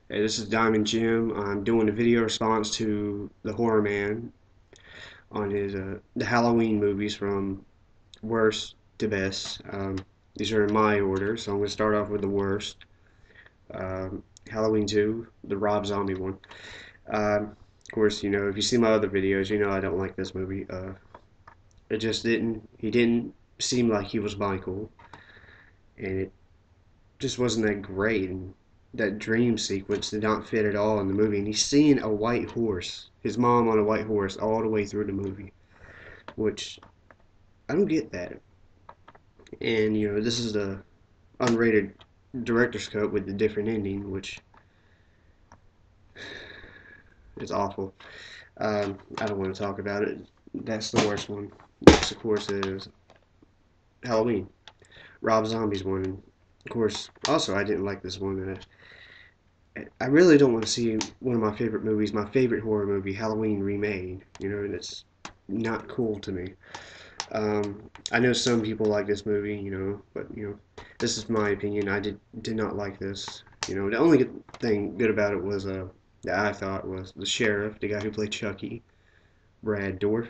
Hey, this is Diamond Jim. I'm doing a video response to the Horror Man on his the Halloween movies from worst to best. These are in my order, so I'm going to start off with the worst. Halloween 2, the Rob Zombie one. Of course, if you see my other videos, you know I don't like this movie. It just didn't. He didn't seem like he was Michael, and it just wasn't that great. And that dream sequence did not fit at all in the movie. And he's seeing a white horse, his mom on a white horse, all the way through the movie, which I don't get that. And this is the unrated director's cut with the different ending, which is awful. I don't want to talk about it. That's the worst one. Next, of course, is Halloween, Rob Zombie's one. And of course, also I didn't like this one. I really don't want to see one of my favorite movies, my favorite horror movie, Halloween remade. And it's not cool to me. I know some people like this movie, but this is my opinion. I did not like this. The only thing good about it was that I thought was the sheriff, the guy who played Chucky, Brad Dourif,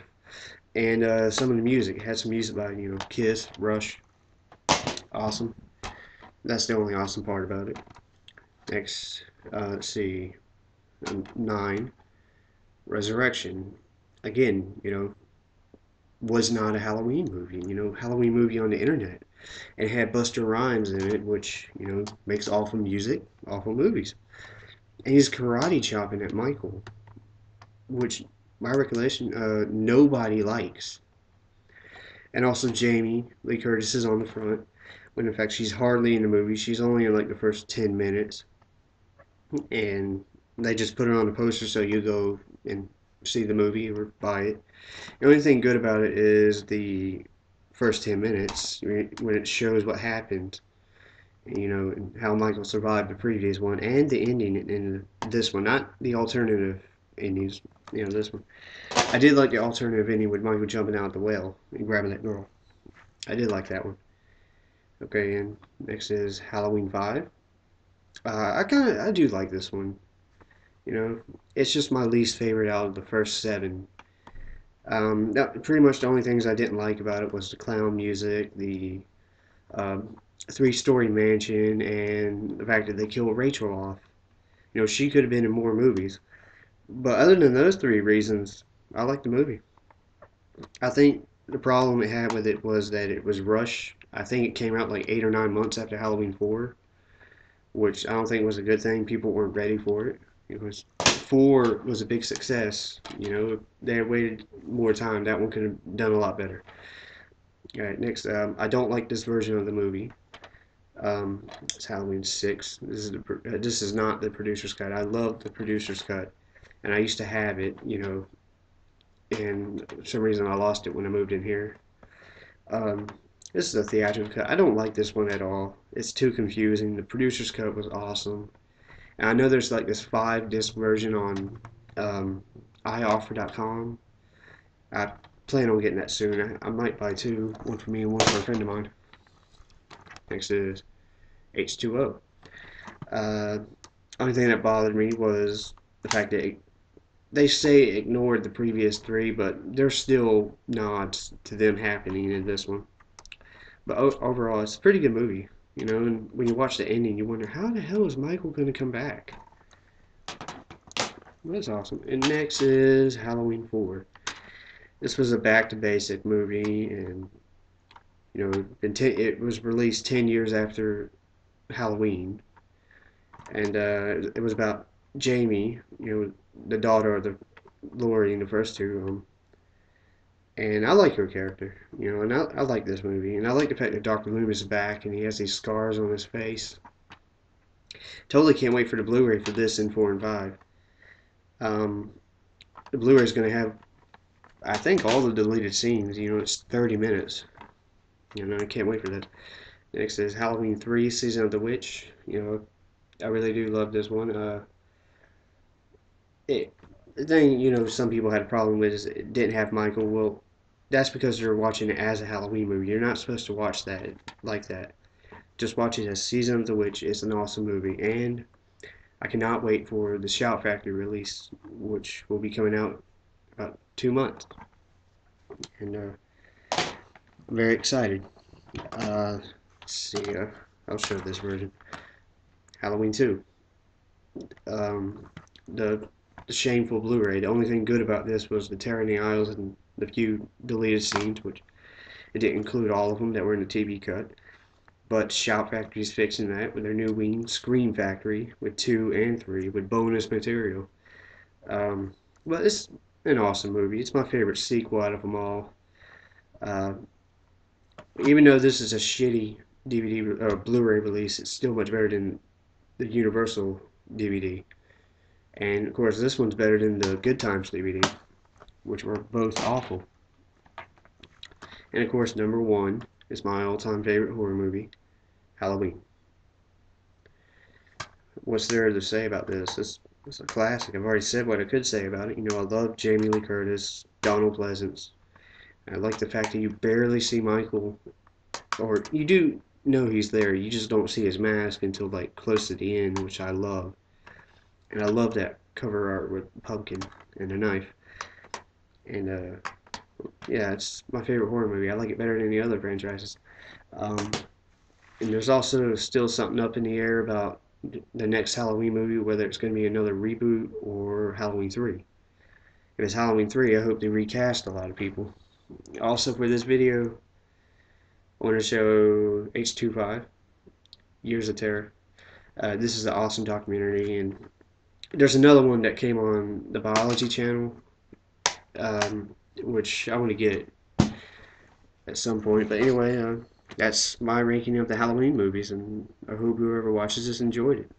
and some of the music. It had some music by Kiss, Rush, awesome. That's the only awesome part about it. Next, let's see, 9, Resurrection. Again, was not a Halloween movie. Halloween movie on the internet. It had Buster Rhymes in it, which makes awful music, awful movies. And he's karate chopping at Michael, which my recollection, nobody likes. And also Jamie Lee Curtis is on the front, when in fact she's hardly in the movie. She's only in like the first 10 minutes, and they just put her on the poster so you go and see the movie or buy it. The only thing good about it is the first 10 minutes when it shows what happened, and how Michael survived the previous one and the ending in this one, not the alternative endings, this one. I did like the alternative ending with Michael jumping out the well and grabbing that girl. I did like that one. Okay, and next is Halloween 5. I do like this one. You know, it's just my least favorite out of the first 7. Pretty much the only things I didn't like about it was the clown music, the um, 3-story mansion, and the fact that they killed Rachel off. She could have been in more movies. But other than those 3 reasons, I like the movie. I think the problem it had with it was that it was rushed. I think it came out like 8 or 9 months after Halloween 4, which I don't think was a good thing. People weren't ready for it. It was 4 was a big success. If they had waited more time, that one could have done a lot better. All right, next, I don't like this version of the movie. It's Halloween 6. This is not the producer's cut. I love the producer's cut, and I used to have it. And for some reason I lost it when I moved in here. Um, this is a theatrical cut. I don't like this one at all. It's too confusing. The producer's cut was awesome. And I know there's like this 5-disc version on um, ioffer.com. I plan on getting that soon. I might buy 2, one for me and one for a friend of mine. Next is H2O. Uh, only thing that bothered me was the fact that they say it ignored the previous 3, but there's still nods to them happening in this one. But overall, it's a pretty good movie. And when you watch the ending, you wonder how the hell is Michael going to come back? Well, that's awesome. And next is Halloween 4. This was a back to basic movie, and it was released 10 years after Halloween, and it was about Jamie, the daughter of the Laurie in the first 2. And I like her character, and I like this movie, and I like the fact that Dr. Loomis is back and he has these scars on his face. Totally can't wait for the Blu-ray for this and 4 and 5. Um, the Blu-ray is going to have, I think, all the deleted scenes. It's 30 minutes. I can't wait for that. Next is Halloween 3, Season of the Witch. I really do love this one. The thing, some people had a problem with is it didn't have Michael. Well, that's because you're watching it as a Halloween movie. You're not supposed to watch that like that. Just watch it as Season of the Witch. It's an awesome movie. And I cannot wait for the Shout Factory release, which will be coming out about 2 months, and I'm very excited. Let's see, I'll show this version. Halloween 2. Um, the the shameful Blu-ray. The only thing good about this was the tearing the aisles and the few deleted scenes, which it didn't include all of them that were in the TV cut. But Shout Factory's fixing that with their new wing, Scream Factory, with 2 and 3, with bonus material. Um, but it's an awesome movie. It's my favorite sequel out of them all. Uh, Even though this is a shitty DVD or Blu-ray release, it's still much better than the Universal DVD. And of course, this one's better than the Good Times DVD, which were both awful. And of course, number one is my all-time favorite horror movie, Halloween. What's there to say about this? It's a classic. I've already said what I could say about it. I love Jamie Lee Curtis, Donald Pleasance. I like the fact that you barely see Michael, or you do know he's there. You just don't see his mask until like close to the end, which I love. And I love that cover art with a pumpkin and a knife. And yeah, it's my favorite horror movie. I like it better than any other franchises. Um, and there's also still something up in the air about the next Halloween movie, whether it's going to be another reboot or Halloween 3. If it's Halloween 3, I hope they recast a lot of people. Also, for this video, I want to show H25, Years of Terror. This is an awesome documentary, and there's another one that came on the Biology channel, which I want to get at some point. But anyway, that's my ranking of the Halloween movies, and I hope whoever watches this enjoyed it.